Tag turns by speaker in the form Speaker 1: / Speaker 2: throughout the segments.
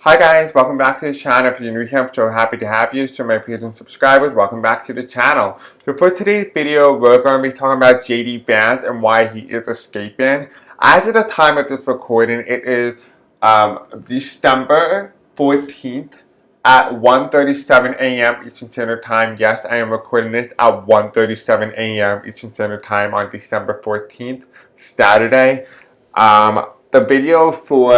Speaker 1: Hi guys, welcome back to the channel. If you're new here, I'm so happy to have you. So my peers and subscribers, welcome back to the channel. So for today's video, we're going to be talking about JD Vance and why he is escaping. As of the time of this recording, it is December 14th at 1:37 a.m. Eastern Standard Time. Yes, I am recording this at 1:37 a.m. Eastern Standard Time on December 14th, Saturday. The video for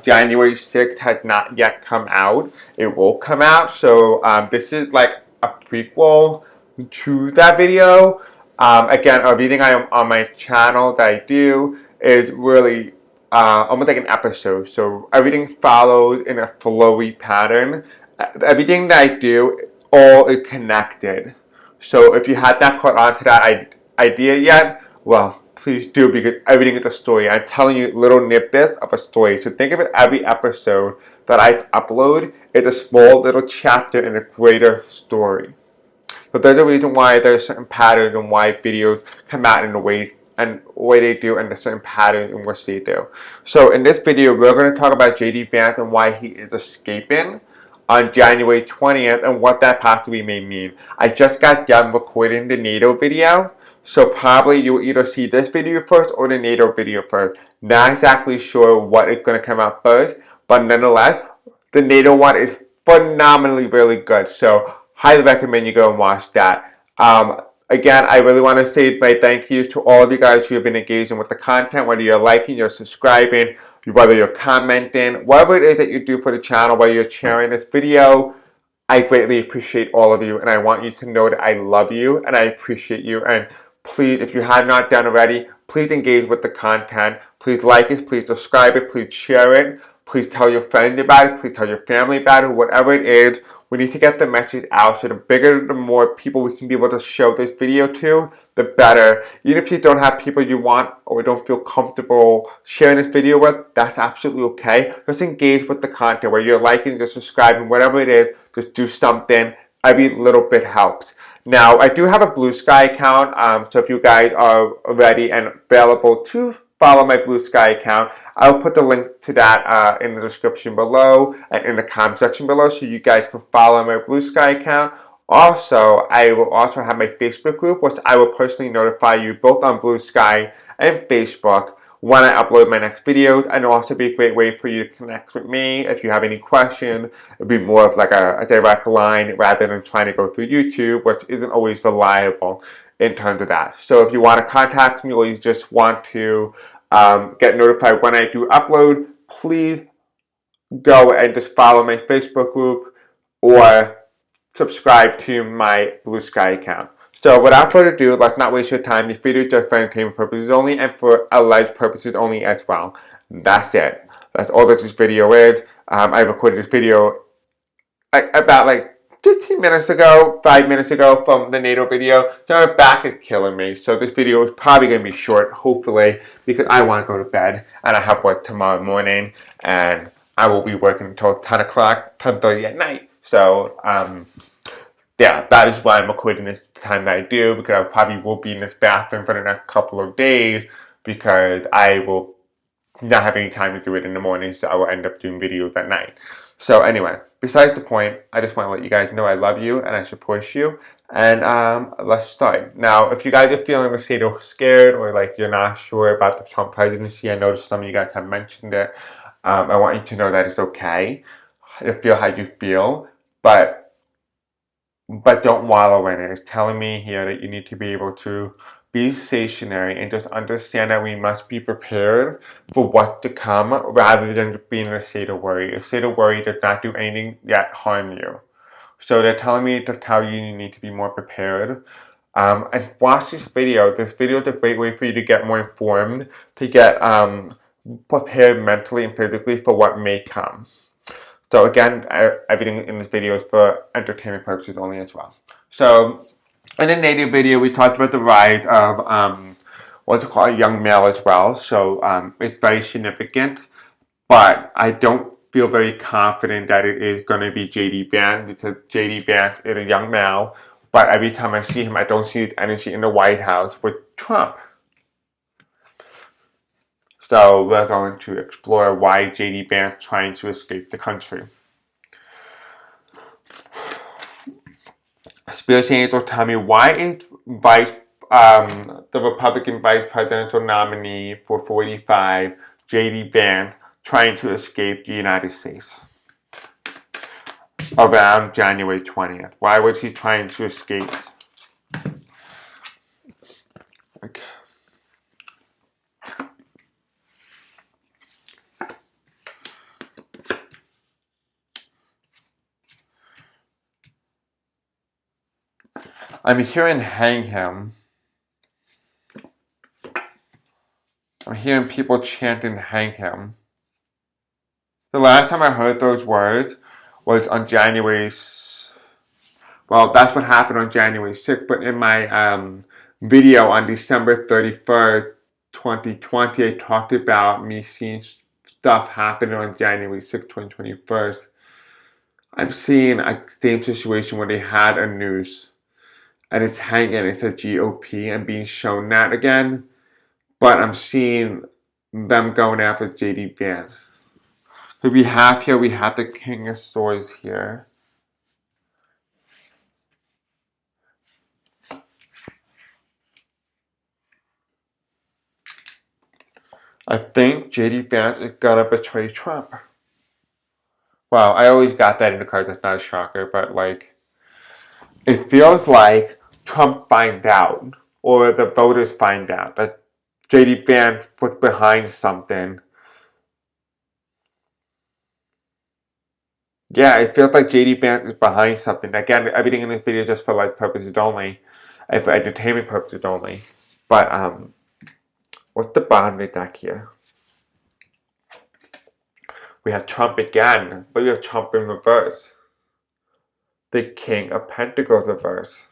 Speaker 1: January 6th has not yet come out. It will come out. So this is like a prequel to that video. Again, everything I am on my channel that I do is really almost like an episode. So everything follows in a flowy pattern. Everything that I do, all is connected. So if you had not caught on to that idea yet, well, please do, because everything is a story. I'm telling you little snippets of a story. So think of it, every episode that I upload is a small little chapter in a greater story. So there's a reason why there's certain patterns and why videos come out in the way they do, and the certain patterns in which they do. So in this video, we're going to talk about JD Vance and why he is escaping on January 20th and what that possibly may mean. I just got done recording the NATO video, so probably you'll either see this video first or the NATO video first. Not exactly sure what is going to come out first, but nonetheless, the NATO one is phenomenally really good. So highly recommend you go and watch that. Again, I really want to say my thank yous to all of you guys who have been engaging with the content, whether you're liking, you're subscribing, whether you're commenting, whatever it is that you do for the channel, whether you're sharing this video. I greatly appreciate all of you, and I want you to know that I love you and I appreciate you. And please, if you have not done already, please engage with the content. Please like it, please subscribe it, please share it. Please tell your friends about it, please tell your family about it, whatever it is. We need to get the message out, so the bigger, the more people we can be able to show this video to, the better. Even if you don't have people you want or don't feel comfortable sharing this video with, that's absolutely okay. Just engage with the content, whether you're liking, you're subscribing, whatever it is, just do something. Every little bit helps. Now, I do have a Blue Sky account, so if you guys are ready and available to follow my Blue Sky account, I'll put the link to that in the description below and in the comment section below, so you guys can follow my Blue Sky account. Also, I will also have my Facebook group, which I will personally notify you both on Blue Sky and Facebook when I upload my next videos. And it'll also be a great way for you to connect with me. If you have any questions, it'll be more of like a direct line rather than trying to go through YouTube, which isn't always reliable in terms of that. So if you want to contact me or you just want to get notified when I do upload, please go and just follow my Facebook group or subscribe to my Blue Sky account. So without further ado, let's not waste your time. This video is just for entertainment purposes only and for alleged purposes only as well. That's it. That's all that this video is. I recorded this video about like 15 minutes ago, 5 minutes ago from the NATO video. So my back is killing me. So this video is probably going to be short, hopefully, because I want to go to bed and I have work tomorrow morning and I will be working until 10 o'clock, 10:30 at night. So, yeah, that is why I'm recording this time that I do, because I probably will be in this bathroom for the next couple of days because I will not have any time to do it in the morning, so I will end up doing videos at night. So anyway, besides the point, I just want to let you guys know I love you and I support you. And let's start. Now, if you guys are feeling a state of scared or like you're not sure about the Trump presidency, I noticed some of you guys have mentioned it. I want you to know that it's okay to feel how you feel, but don't wallow in it. It's telling me here that you need to be able to be stationary and just understand that we must be prepared for what's to come rather than being in a state of worry. A state of worry does not do anything yet harm you. So they're telling me to tell you you need to be more prepared. And watch this video. This video is a great way for you to get more informed, to get prepared mentally and physically for what may come. So again, everything in this video is for entertainment purposes only as well. So in the native video, we talked about the rise of what's it called, a young male as well. So it's very significant, but I don't feel very confident that it is going to be JD Vance, because JD Vance is a young male, but every time I see him, I don't see his energy in the White House with Trump. So we're going to explore why JD Vance trying to escape the country. Spirit Angel, tell me, why is the Republican vice presidential nominee for 45, JD Vance, trying to escape the United States around January 20th? Why was he trying to escape? Okay. I'm hearing hang him. I'm hearing people chanting hang him. The last time I heard those words was on January. Well, that's what happened on January 6th, but in my video on December 31st, 2020, I talked about me seeing stuff happening on January 6th, 2021. I'm seeing a same situation where they had a noose and it's hanging, it's a GOP and being shown that again, but I'm seeing them going after JD Vance. So we have the King of Swords here. I think JD Vance is gonna betray Trump. Wow, I always got that in the cards. That's not a shocker, but like, it feels like Trump find out, or the voters find out that JD Vance was behind something. Yeah, it feels like JD Vance is behind something. Again, everything in this video is just for life purposes only, and for entertainment purposes only. But what's the bottom of the deck here? We have Trump again, but we have Trump in reverse. The King of Pentacles reverse.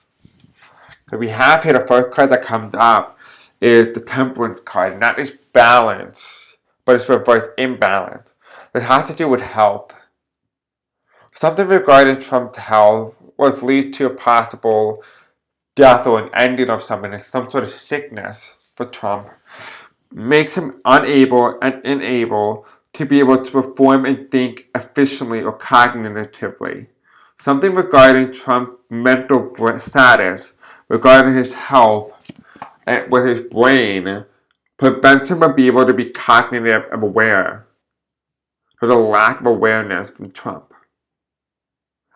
Speaker 1: So we have here the first card that comes up is the Temperance card, and that is balance, but it's reverse imbalance. This has to do with health. Something regarding Trump's health was lead to a possible death or an ending of something, some sort of sickness for Trump, makes him unable and unable to be able to perform and think efficiently or cognitively. Something regarding Trump's mental status, regarding his health, and with his brain, prevents him from being able to be cognitive and aware. There's a lack of awareness from Trump.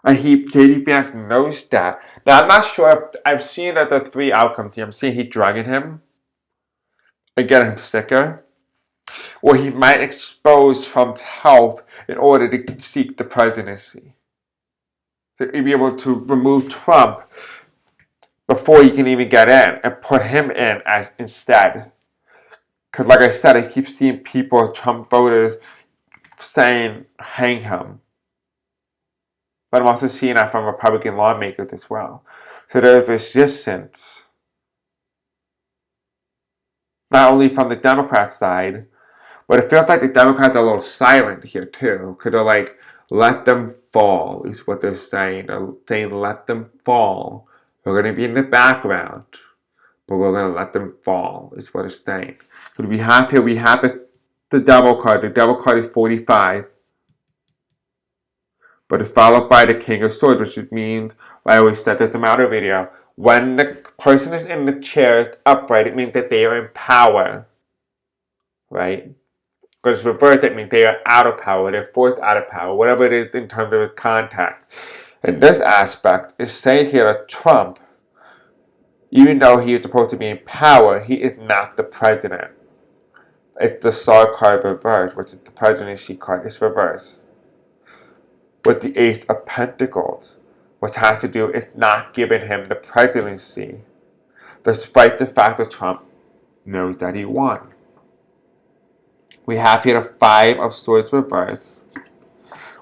Speaker 1: And JD Vance knows that. Now, I'm not sure. I've seen that the three outcomes here. I'm seeing he drugging him and getting him sicker. Or he might expose Trump's health in order to seek the presidency. So he'd be able to remove Trump before he can even get in and put him in as instead. Because like I said, I keep seeing people, Trump voters, saying hang him. But I'm also seeing that from Republican lawmakers as well. So there's resistance. Not only from the Democrat side, but it feels like the Democrats are a little silent here too. Because they're like, let them fall, is what they're saying. They're saying, let them fall. We're going to be in the background, but we're going to let them fall, is what it's saying. Because we have the Devil card. The Devil card is 45. But it's followed by the King of Swords, which means, I always said this in my other video, when the person is in the chair upright, it means that they are in power, right? Because it's reversed, it means they are out of power, they're forced out of power, whatever it is in terms of contact. In this aspect, it's saying here that Trump, even though he is supposed to be in power, he is not the president. It's the Star card reversed, which is the presidency card, it's reversed. With the Ace of Pentacles, which has to do with not giving him the presidency, despite the fact that Trump knows that he won. We have here the Five of Swords reverse.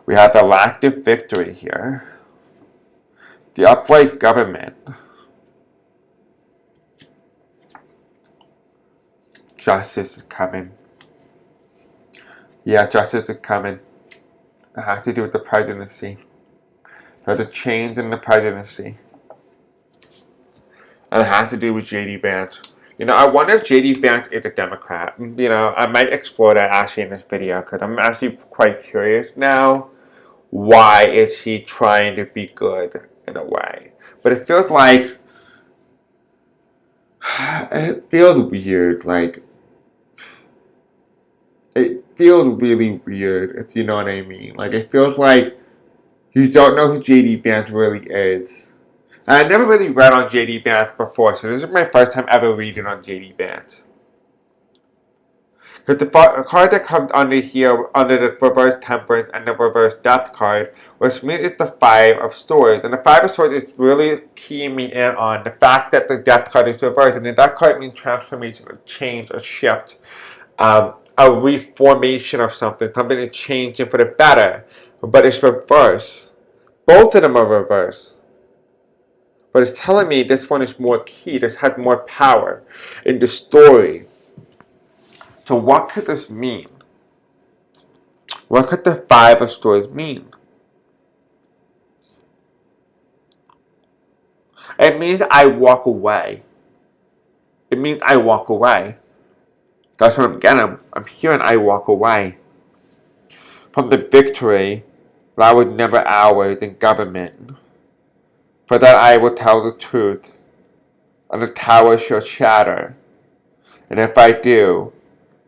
Speaker 1: We have the lack of victory here. The upright government. Justice is coming. Yeah, justice is coming. It has to do with the presidency. There's a change in the presidency. And it has to do with JD Vance. I wonder if JD Vance is a Democrat. I might explore that actually in this video because I'm actually quite curious now. Why is he trying to be good in a way? But it feels like it feels weird. Like it feels really weird. If you know what I mean. Like it feels like you don't know who JD Vance really is. And I never really read on JD Vance before, so this is my first time ever reading on JD Vance. Because the card that comes under here, under the reverse temperance and the reverse death card, which means it's the Five of Swords. And the Five of Swords is really keying me in on the fact that the death card is reversed. And that card means transformation, a change, a shift, a reformation of something to change it for the better. But it's reversed. Both of them are reversed. But it's telling me this one is more key, this has more power in the story. So what could this mean? What could the Five of Swords mean? It means I walk away. It means I walk away. That's what I'm getting. I'm hearing I walk away from the victory that was never ours in government. For that I will tell the truth, and the tower shall shatter. And if I do,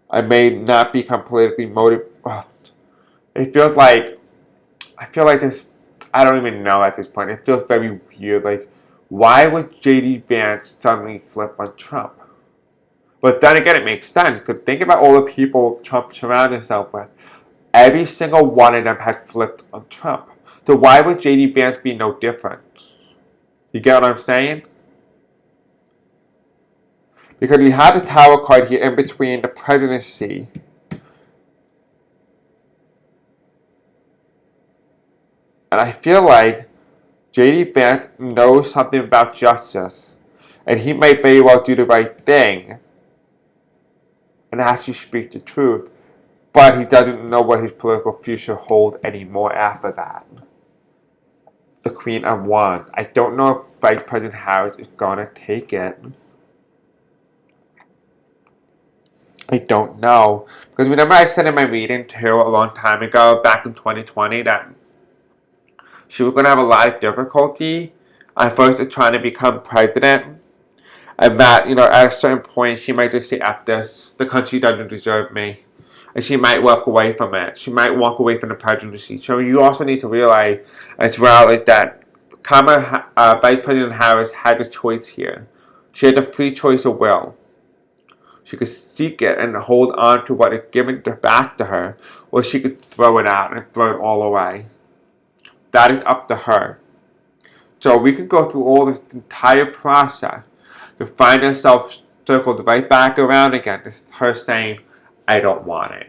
Speaker 1: I may not be completely motivated. It feels like I feel like this. I don't even know at this point. It feels very weird. Like, why would JD Vance suddenly flip on Trump? But then again, it makes sense. Because think about all the people Trump surrounded himself with. Every single one of them has flipped on Trump. So why would JD Vance be no different? You get what I'm saying? Because we have the Tower card here in between the presidency and I feel like JD Vance knows something about justice, and he might very well do the right thing and actually speak the truth, but he doesn't know what his political future holds anymore after that. The Queen of Wands. I don't know if Vice President Harris is gonna take it. I don't know. Because remember I said in my reading too a long time ago, back in 2020, that she was gonna have a lot of difficulty at first in trying to become president. And that, at a certain point, she might just say, F this, the country doesn't deserve me. And she might walk away from it. She might walk away from the presidency. So you also need to realize as well is that Vice President Harris had a choice here. She had a free choice of will. She could seek it and hold on to what is given back to her, or she could throw it out and throw it all away. That is up to her. So we could go through all this entire process to find herself circled right back around again. This is her saying, I don't want it.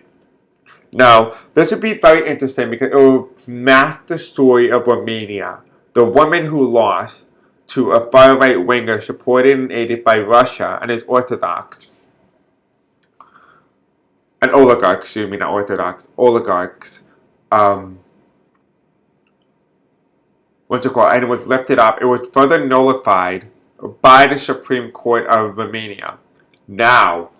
Speaker 1: Now, this would be very interesting because it will match the story of Romania, the woman who lost to a far-right winger supported and aided by Russia and its Orthodox. An oligarch, excuse me, not Orthodox, oligarchs. What's it called? And it was lifted up. It was further nullified by the Supreme Court of Romania. Now,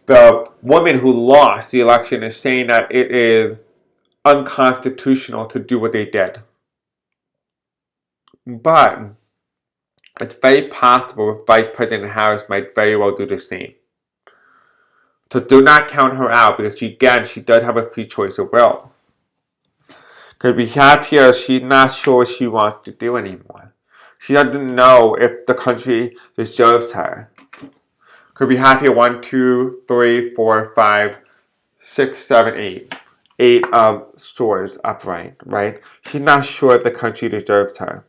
Speaker 1: the woman who lost the election is saying that it is unconstitutional to do what they did. But it's very possible that Vice President Harris might very well do the same. So do not count her out because she does have a free choice of will. Because we have here, she's not sure what she wants to do anymore. She doesn't know if the country deserves her. Because we have here 1, 2, 3, 4, 5, 6, 7, 8. 8 stores upright, right? She's not sure if the country deserves her.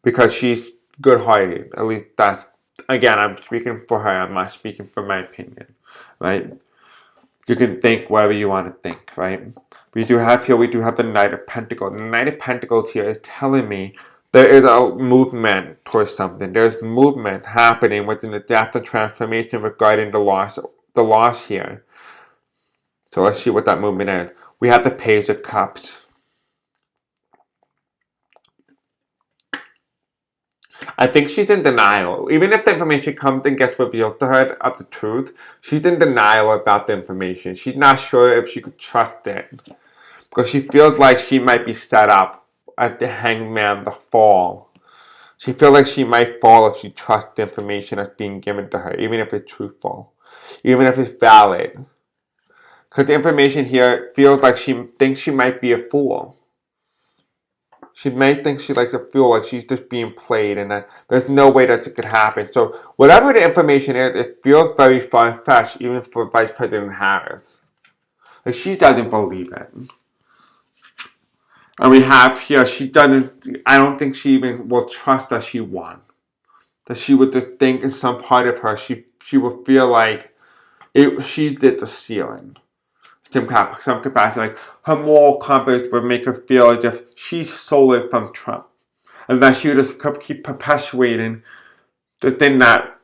Speaker 1: Because she's good-hearted. At least that's, again, I'm speaking for her. I'm not speaking for my opinion, right? You can think whatever you want to think, right? We do have the Knight of Pentacles. The Knight of Pentacles here is telling me there is a movement towards something. There's movement happening within the depth of transformation regarding the loss here. So let's see what that movement is. We have the Page of Cups. I think she's in denial. Even if the information comes and gets revealed to her of the truth, she's in denial about the information. She's not sure if she could trust it. Because she feels like she might be set up at the hangman to fall. She feels like she might fall if she trusts the information that's being given to her, even if it's truthful, even if it's valid. Because the information here feels like she thinks she might be a fool. She may think she likes a fool, like she's just being played, and that there's no way that it could happen. So whatever the information is, it feels very far-fetched, even for Vice President Harris. Like she doesn't believe it. And we have here, she doesn't, I don't think she even will trust that she won. That she would just think in some part of her, she would feel like she did the stealing. Some capacity, like her moral compass would make her feel as if she stole it from Trump. And that she would just keep perpetuating the thing that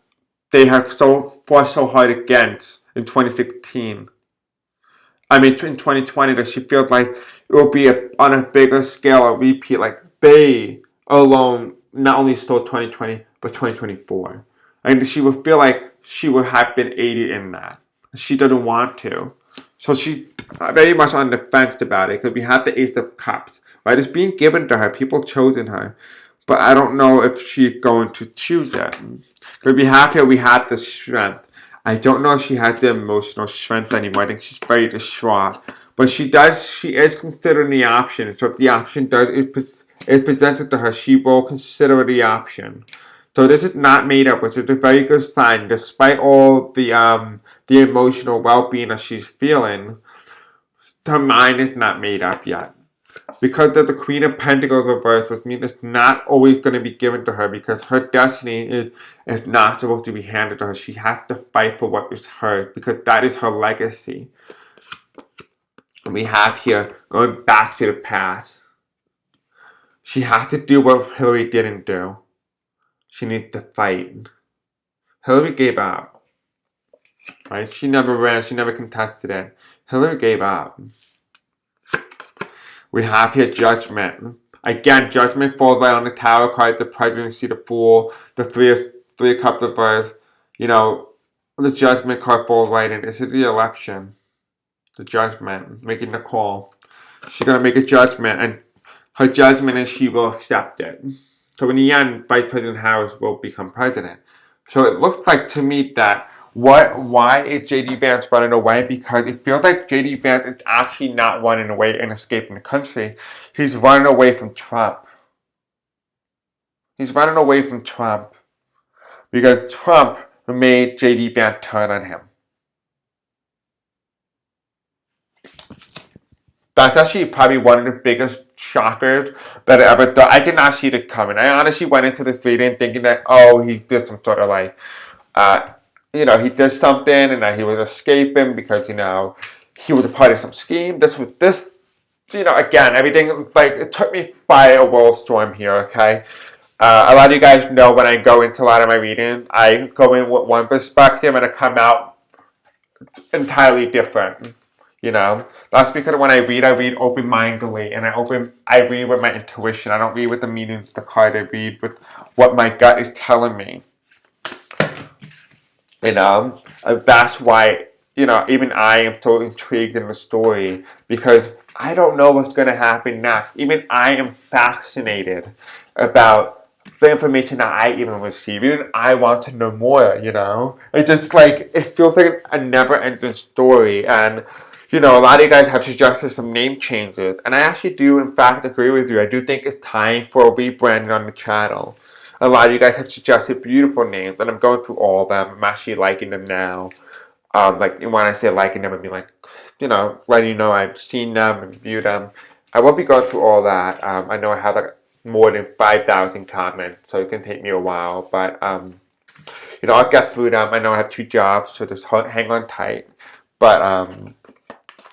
Speaker 1: they have fought so hard against in 2016. I mean, in 2020, that she feels like it will be on a bigger scale, a repeat. Like they alone not only stole 2020, but 2024. And she would feel like she would have been aided in that. She doesn't want to. So she's very much on the fence about it because we have the Ace of Cups. Right? It's being given to her. People chosen her. But I don't know if she's going to choose it. Because we have here, we have the strength. I don't know if she has the emotional strength anymore. I think she's very distraught. But she is considering the option. So if the option is presented to her, she will consider the option. So this is not made up, which is a very good sign. Despite all the emotional well-being that she's feeling, her mind is not made up yet. Because of the Queen of Pentacles reversed, which means it's not always going to be given to her because her destiny is not supposed to be handed to her. She has to fight for what is hers because that is her legacy. And we have here, going back to the past, she has to do what Hillary didn't do. She needs to fight. Hillary gave up. Right? She never ran. She never contested it. Hillary gave up. We have here Judgment. Again, Judgment falls right on the Tower card, the Presidency, the Fool, the Three of Cups of Earth. You know, the Judgment card falls right in. This is the election. The Judgment, making the call. She's going to make a judgment, and her judgment is she will accept it. So in the end, Vice President Harris will become president. So it looks like to me that why is JD Vance running away? Because it feels like JD Vance is actually not running away and escaping the country. He's running away from Trump. He's running away from Trump because Trump made JD Vance turn on him. That's actually probably one of the biggest shockers that I ever thought. I did not see it coming. I honestly went into this reading thinking that, oh, he did some sort of like, he did something and that he was escaping because, he was a part of some scheme. Again, everything, like, it took me by a whirlstorm here, okay? A lot of you guys know when I go into a lot of my readings, I go in with one perspective and I come out entirely different. That's because when I read open-mindedly, and I read with my intuition. I don't read with the meanings of the card. I read with what my gut is telling me. That's why, even I am so intrigued in the story because I don't know what's going to happen next. Even I am fascinated about the information that I even receive. Even I want to know more, It's just like, it feels like a never-ending story. And, a lot of you guys have suggested some name changes. And I actually do, in fact, agree with you. I do think it's time for a rebranding on the channel. A lot of you guys have suggested beautiful names, and I'm going through all of them. I'm actually liking them now. When I say liking them, I mean letting you know I've seen them and viewed them. I won't be going through all that. I know I have more than 5,000 comments, so it can take me a while. But I'll get through them. I know I have 2 jobs, so just hang on tight. But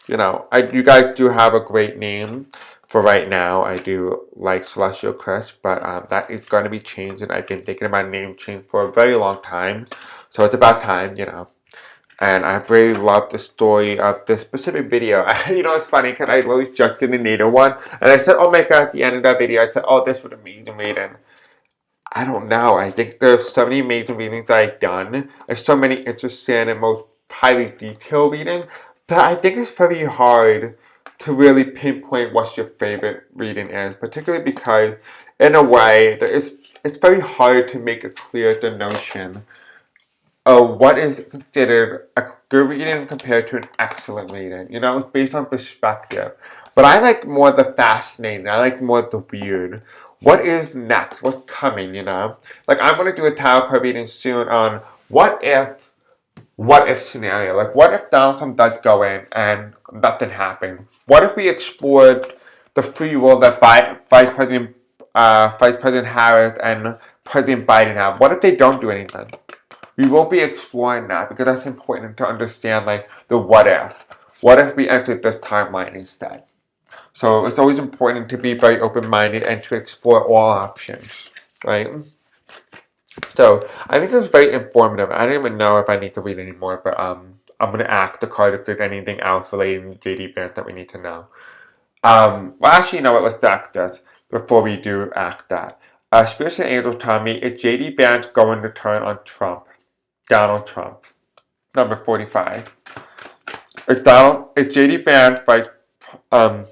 Speaker 1: you guys do have a great name. For right now, I do like Celestial Crisp, but that is going to be changed, and I've been thinking about a name change for a very long time, so it's about time, And I really love the story of this specific video. It's funny because I really just did a native one, and I said, oh my god, at the end of that video, I said, oh, this would amazing reading. I don't know. I think there's so many amazing readings that I've done. There's so many interesting and most highly detailed reading that I think it's very hard to really pinpoint what your favorite reading is, particularly because, in a way, it's very hard to make a clear the notion what is considered a good reading compared to an excellent reading. You know, it's based on perspective. But I like more the fascinating. I like more the weird. What is next? What's coming, you know? Like, I'm going to do a tarot card reading soon on what if scenario. Like, what if Donald Trump does go in and nothing happened? What if we explored the free will that Vice President Harris and President Biden have? What if they don't do anything? We will be exploring that because that's important to understand, like the what if. What if we entered this timeline instead? So it's always important to be very open-minded and to explore all options, right? So I think this was very informative. I don't even know if I need to read anymore, but I'm gonna ask the card if there's anything else relating to JD Vance that we need to know. Well, actually, you know what? Let's ask this before we do ask that. Spirits and Angels tell me, is JD Vance going to turn on Donald Trump? Number 45. Is JD Vance um,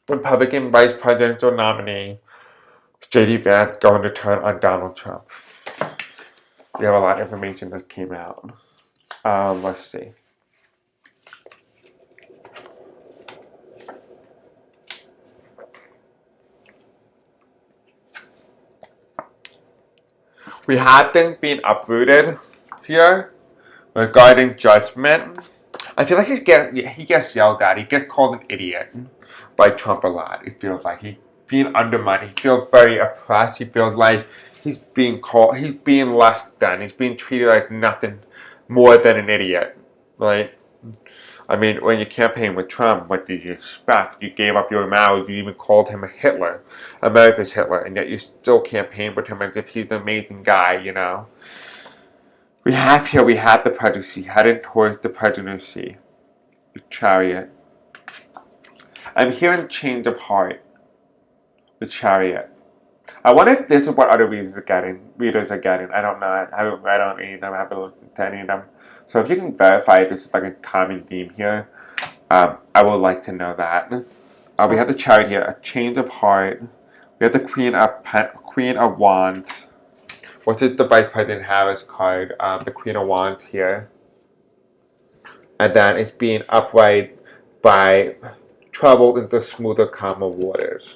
Speaker 1: Republican vice presidential nominee? Is JD Vance going to turn on Donald Trump? We have a lot of information that came out. Let's see. We had things being uprooted here regarding judgment. I feel like he gets yelled at. He gets called an idiot by Trump a lot. It feels like he's being undermined. He feels very oppressed. He feels like he's being less than. He's being treated like nothing more than an idiot, right? I mean, when you campaigned with Trump, what did you expect? You gave up your mouth. You even called him a Hitler, America's Hitler, and yet you still campaigned with him as if he's an amazing guy, you know? We have the presidency, heading towards the presidency. The Chariot. I'm hearing change of heart. The Chariot. I wonder if this is what other readers are getting. I don't know. I haven't read on any of them. I haven't listened to any of them. So if you can verify if this is like a common theme here, I would like to know that. We have the Chariot here, a change of heart. We have the Queen of Wands. What's it? The Vice President Harris card. The Queen of Wands here. And then it's being upright by troubled into smoother, calmer waters.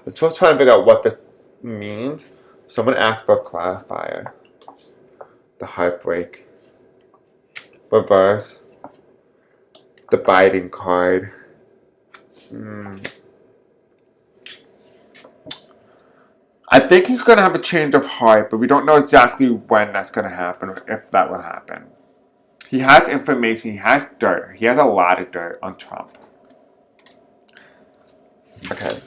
Speaker 1: I'm just trying to figure out what this means. So I'm going to ask for a clarifier. The heartbreak. Reverse. The Biden card. I think he's going to have a change of heart, but we don't know exactly when that's going to happen or if that will happen. He has information, he has dirt. He has a lot of dirt on Trump. Okay.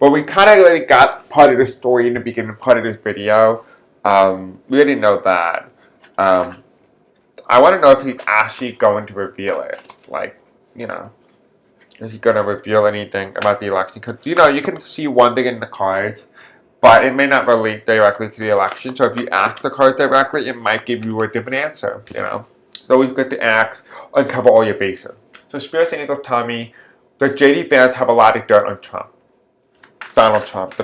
Speaker 1: Well, we kind of already got part of the story in the beginning, part of this video. We already know that. I want to know if he's actually going to reveal it. Like, you know, is he going to reveal anything about the election? Because, you know, you can see one thing in the cards, but it may not relate directly to the election. So if you ask the cards directly, it might give you a different answer, you know. It's always good to ask and cover all your bases. So Spirits and Angels tell me that JD Vance have a lot of dirt on Trump. Donald Trump,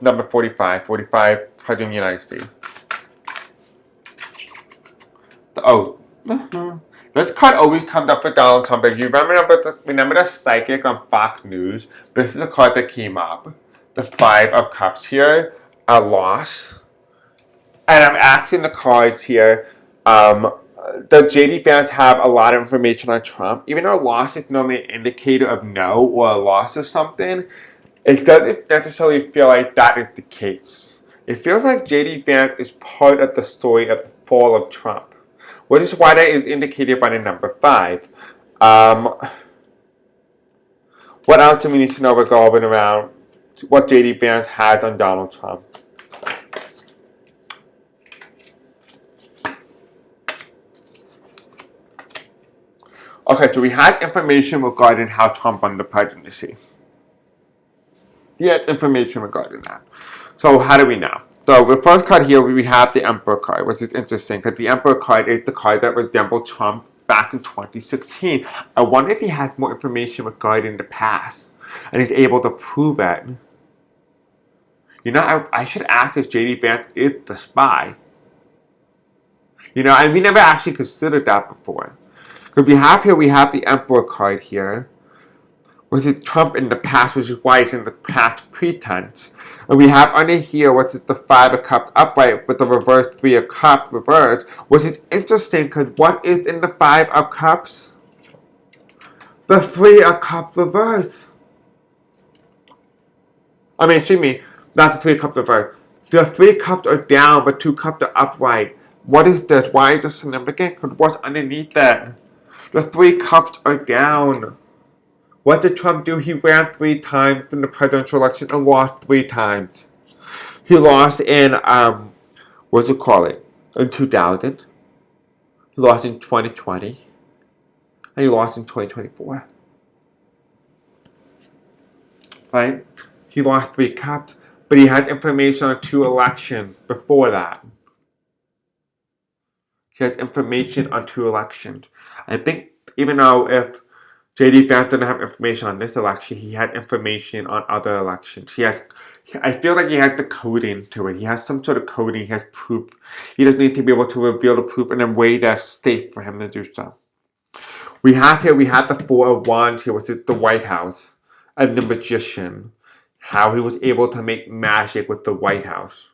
Speaker 1: number 45 President of the United States. This card always comes up for Donald Trump. If you remember the psychic on Fox News, this is a card that came up. The Five of Cups here, a loss. And I'm asking the cards here, does JD Vance have a lot of information on Trump? Even though a loss is normally an indicator of no or a loss of something, it doesn't necessarily feel like that is the case. It feels like JD Vance is part of the story of the fall of Trump, which is why that is indicated by the number 5. What else do we need to know revolving around what JD Vance has on Donald Trump? Okay, so we had information regarding how Trump won the presidency. He had information regarding that. So how do we know? So the first card here, we have the Emperor card, which is interesting because the Emperor card is the card that resembled Trump back in 2016. I wonder if he has more information regarding the past and he's able to prove it. You know, I should ask if JD Vance is the spy. You know, and we never actually considered that before. Because we have the Emperor card here. Was it Trump in the past, which is why it's in the past pretense. And we have under here, what's it, the 5 of Cups upright with the reverse 3 of Cups reversed. Which is interesting because what is in the 5 of Cups? The 3 of Cups reverse. I mean, excuse me, not the 3 of Cups reverse. The 3 cups are down, but 2 cups are upright. What is this? Why is this significant? Because what's underneath that? The 3 cups are down. What did Trump do? He ran 3 times in the presidential election and lost 3 times. He lost in, what's it call it? In 2000. He lost in 2020. And he lost in 2024. Right? He lost 3 cups, but he had information on 2 elections before that. He has information on 2 elections. I think even though if JD Vance didn't have information on this election, he had information on other elections. I feel like he has the coding to it. He has some sort of coding. He has proof. He just needs to be able to reveal the proof in a way that's safe for him to do so. We have the 4 of Wands here, which is the White House, and the Magician. How he was able to make magic with the White House.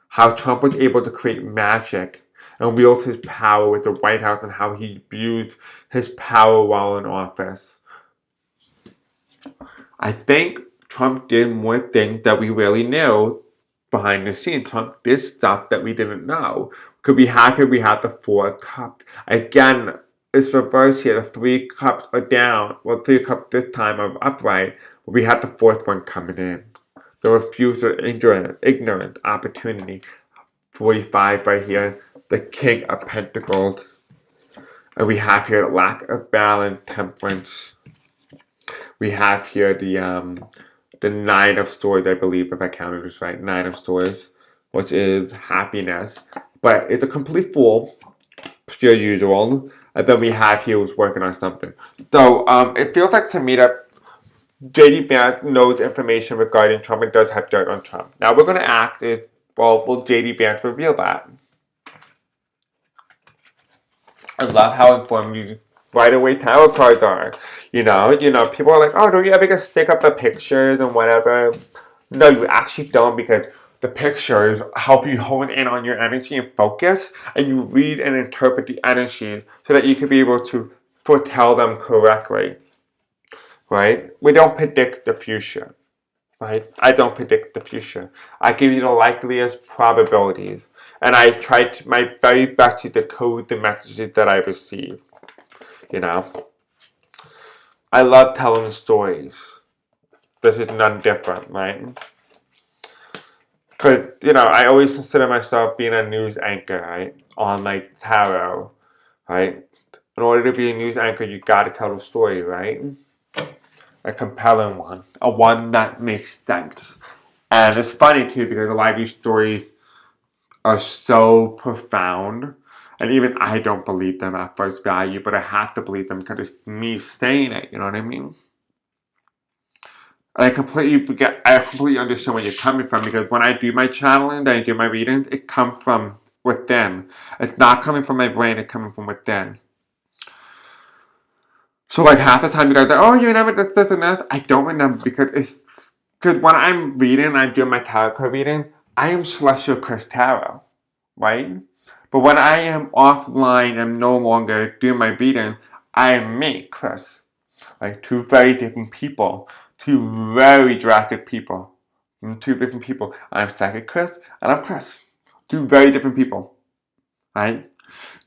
Speaker 1: How Trump was able to create magic and wield his power with the White House and how he abused his power while in office. I think Trump did more things that we really knew behind the scenes. Trump did stuff that we didn't know. Because we have the 4 of Cups. Again, it's reversed here. The 3 cups are down. Well, 3 cups this time are upright. But we have the 4th one coming in. The refusal, ignorant, opportunity. 45 right here. The King of Pentacles. And we have here lack of balance, temperance. We have here the 9 of Swords, I believe, if I counted this right. 9 of Swords, which is happiness. But it's a complete fool, pure usual. And then we have here who's working on something. So it feels like to me that JD Vance knows information regarding Trump and does have dirt on Trump. Now we're going to ask if, well, will JD Vance reveal that? I love how informed you right away tarot cards are. You know, people are like, oh, don't you ever just stick up the pictures and whatever? No, you actually don't, because the pictures help you hone in on your energy and focus, and you read and interpret the energy so that you can be able to foretell them correctly. Right? We don't predict the future. Right? I don't predict the future. I give you the likeliest probabilities. And I try my very best to decode the messages that I receive. You know? I love telling stories. This is none different, right? Because, I always consider myself being a news anchor, right? On, like, tarot, right? In order to be a news anchor, you gotta tell a story, right? A compelling one. A one that makes sense. And it's funny, too, because a lot of these stories are so profound. And even I don't believe them at first value, but I have to believe them because it's me saying it, you know what I mean? And I completely understand where you're coming from, because when I do my channeling and I do my readings, it comes from within. It's not coming from my brain, it's coming from within. So like half the time you guys are like, oh, you remember this and this? I don't remember, because when I'm reading, I'm doing my tarot card reading, I am Celestial Chris Tarot, right? But when I am offline and no longer doing my reading, I am me, Chris. Like 2 very different people. 2 very drastic people. 2 different people. I'm Psychic Chris and I'm Chris. 2 very different people. Right?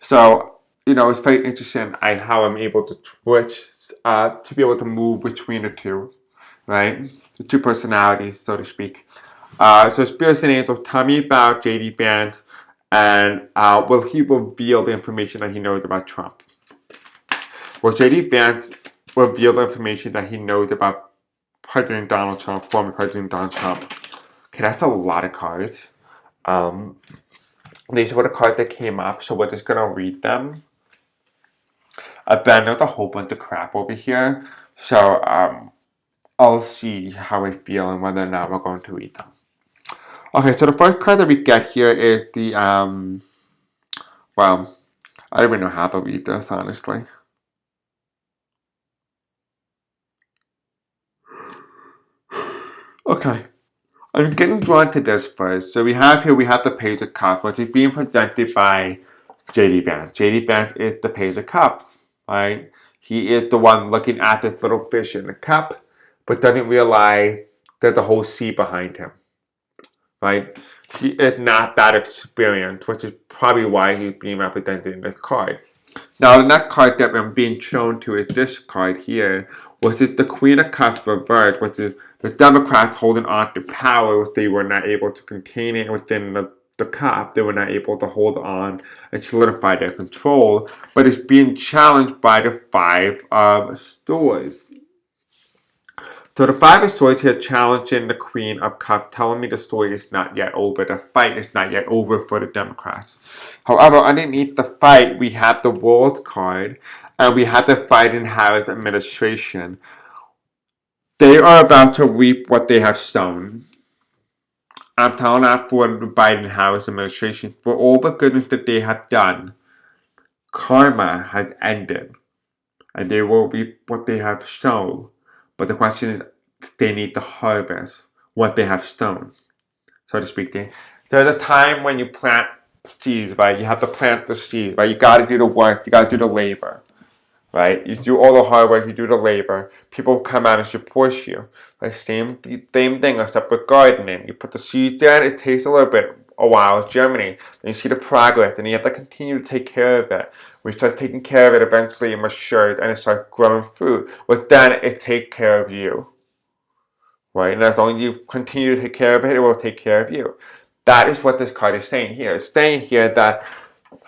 Speaker 1: So, it's very interesting how I'm able to switch, to be able to move between the 2. Right? The 2 personalities, so to speak. So Spirits and Angels, tell me about JD Vance, and will he reveal the information that he knows about Trump? Will JD Vance reveal the information that he knows about President Donald Trump, former President Donald Trump? Okay, that's a lot of cards. These were the cards that came up, so we're just gonna read them. Then there's a whole bunch of crap over here, so I'll see how I feel and whether or not we're going to read them. Okay, so the first card that we get here is the well, I don't even know how to read this, honestly. Okay, I'm getting drawn to this first. So we have the Page of Cups, which is being presented by JD Vance. JD Vance is the Page of Cups, right? He is the one looking at this little fish in the cup, but doesn't realize there's a whole sea behind him, right? He is not that experienced, which is probably why he's being represented in this card. Now, the next card that I'm being shown to is this card here, which is the Queen of Cups reversed, which is the Democrats holding on to power, which they were not able to contain it within the cup. They were not able to hold on and solidify their control, but it's being challenged by the Five of Swords. So the Five of Swords here challenging the Queen of Cups, telling me the story is not yet over. The fight is not yet over for the Democrats. However, underneath the fight, we have the World card, and we have the Biden-Harris administration. They are about to reap what they have sown. I'm telling that for the Biden-Harris administration, for all the goodness that they have done, karma has ended, and they will reap what they have sown. But the question is, they need to harvest what they have sown, so to speak. There's a time when you plant seeds, right? You have to plant the seeds, right? You got to do the work. You got to do the labor, right? You do all the hard work. You do the labor. People come out and support you. Like same thing except with gardening. You put the seeds in. It takes a while, germinate. Then you see the progress, and you have to continue to take care of it. When you start taking care of it, eventually it matures and it starts growing fruit. But then it takes care of you, right? And as long as you continue to take care of it, it will take care of you. That is what this card is saying here. It's saying here that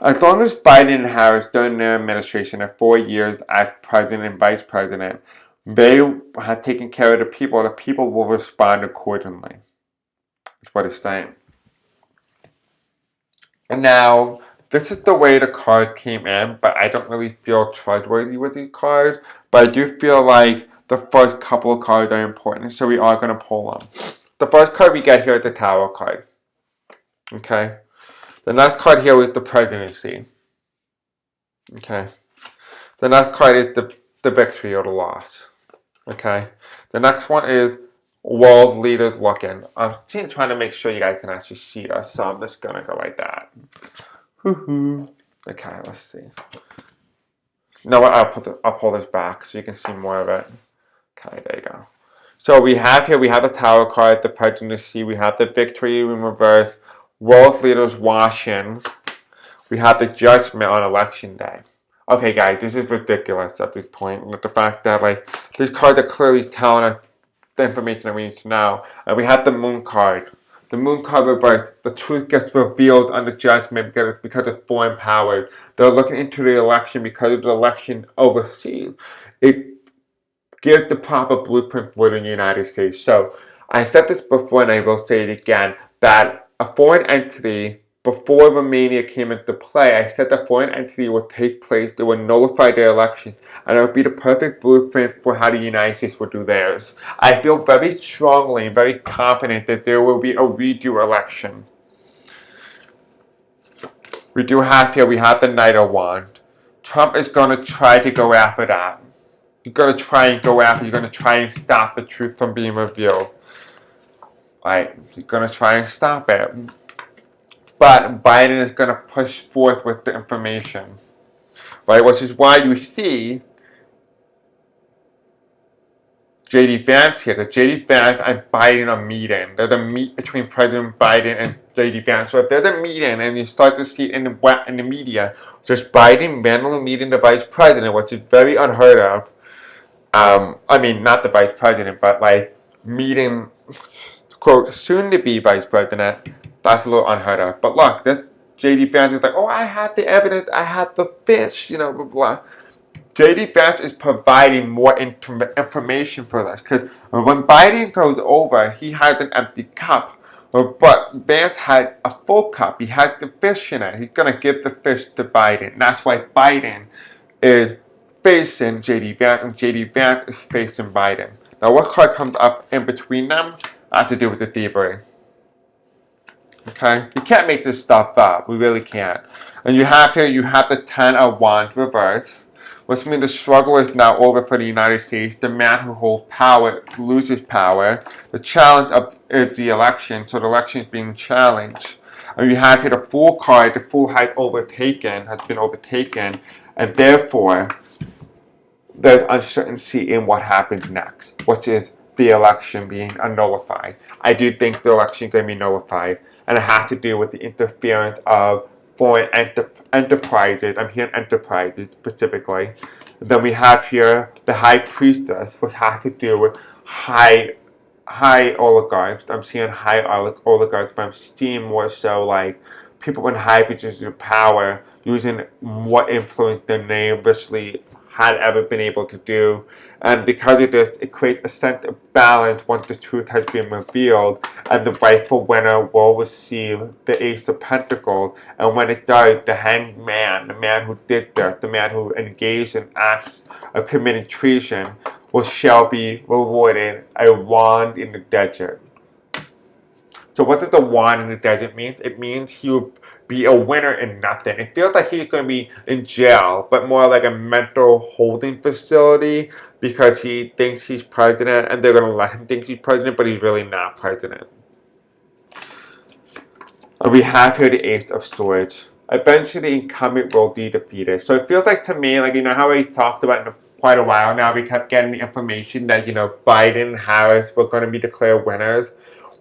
Speaker 1: as long as Biden and Harris during their administration of 4 years as president and vice president, they have taken care of the people will respond accordingly. That's what it's saying. And now, this is the way the cards came in, but I don't really feel trustworthy with these cards. But I do feel like the first couple of cards are important, so we are going to pull them. The first card we get here is the Tower card. Okay. The next card here is the presidency. Okay. The next card is the victory or the loss. Okay. The next one is world leaders looking. I'm trying to make sure you guys can actually see us, so I'm just gonna go like that. Okay, let's see. No, I'll pull this back so you can see more of it. Okay, there you go. So we have the Tower card, the presidency, we have the victory in reverse, world leaders watching. We have the judgment on election day. Okay, guys, this is ridiculous at this point. With the fact that these cards are clearly telling us the information that we need to know. And we have the Moon card. The Moon card reversed. The truth gets revealed under judgment because of foreign powers. They're looking into the election because of the election overseas. It gives the proper blueprint for the United States. So I said this before, and I will say it again, that a foreign entity, before Romania came into play, I said the foreign entity would take place, they would nullify their election, and it would be the perfect blueprint for how the United States would do theirs. I feel very strongly and very confident that there will be a redo election. We have the Knight of Wands. Trump is going to try to go after that. He's going to try and stop the truth from being revealed. Right? He's going to try and stop it. But Biden is going to push forth with the information, right? Which is why you see JD Vance here. Because JD Vance and Biden are meeting. There's a meet between President Biden and JD Vance. So if there's a meeting and you start to see it in the media, just Biden randomly meeting the vice president, which is very unheard of. I mean, not the vice president, but meeting, quote, soon to be vice president. That's a little unheard of. But look, this JD Vance is like, oh, I had the evidence, I had the fish, blah, blah. JD Vance is providing more information for us. Because when Biden goes over, he has an empty cup. But Vance had a full cup. He had the fish in it. He's going to give the fish to Biden. And that's why Biden is facing JD Vance and JD Vance is facing Biden. Now, what card comes up in between them has to do with the thievery. Okay? You can't make this stuff up. We really can't. And you have here, you have the 10 of Wands reversed, which means the struggle is now over for the United States. The man who holds power loses power. The challenge is the election, so the election is being challenged. And you have here the Fool card. The Fool has been overtaken, and therefore there's uncertainty in what happens next, which is the election being nullified. I do think the election is going to be nullified, and it has to do with the interference of foreign enterprises. I'm hearing enterprises specifically. Then we have here the High Priestess, which has to do with high oligarchs. I'm seeing high oligarchs, but I'm seeing more so like people in high positions of power using what influence they previously had ever been able to do. And because of this, it creates a sense of balance once the truth has been revealed, and the rightful winner will receive the Ace of Pentacles. And when it does, the hanged man, the man who did this, the man who engaged in acts of committing treason, shall be rewarded a wand in the desert. So what does the wand in the desert mean? It means he'll be a winner in nothing. It feels like he's going to be in jail, but more like a mental holding facility because he thinks he's president, and they're going to let him think he's president, but he's really not president. And we have here the Ace of Swords. Eventually, the incumbent will be defeated. So it feels like to me, like, you know how we talked about in quite a while now, we kept getting the information that, you know, Biden and Harris were going to be declared winners.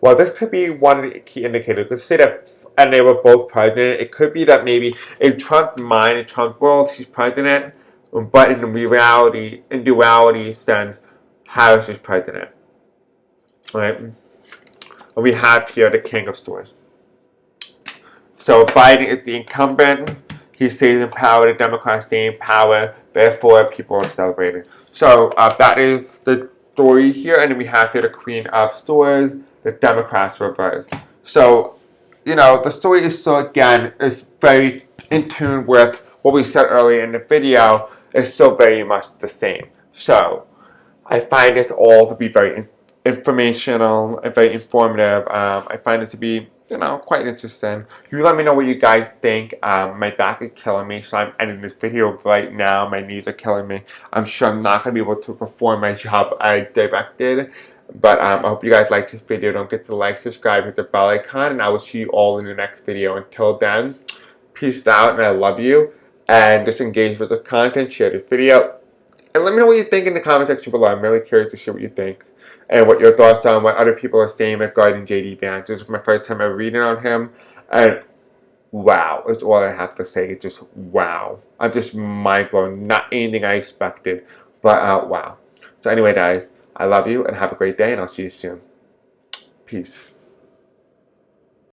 Speaker 1: Well, this could be one of the key indicators. Let's say that, and they were both president. It could be that maybe in Trump's mind, in Trump's world, he's president, but in duality sense, Harris is president. Right? And we have here the King of Swords. So Biden is the incumbent. He stays in power. The Democrats stay in power. Therefore, people are celebrating. So that is the story here. And then we have here the Queen of Swords. The Democrats reversed. So, you know, the story is very in tune with what we said earlier in the video. It's still very much the same. So, I find this all to be very informational and very informative. I find this to be, you know, quite interesting. You let me know what you guys think. My back is killing me, so I'm ending this video right now. My knees are killing me. I'm sure I'm not going to be able to perform my job I directed. But I hope you guys like this video. Don't forget to like, subscribe, hit the bell icon, and I will see you all in the next video. Until then, peace out, and I love you. And just engage with the content, share this video, and let me know what you think in the comment section below. I'm really curious to see what you think and what your thoughts are on what other people are saying regarding JD Vance. This is my first time ever reading on him, and wow, that's all I have to say. It's just wow. I'm just mind blown. Not anything I expected, but wow. So anyway, guys, I love you and have a great day, and I'll see you soon. Peace.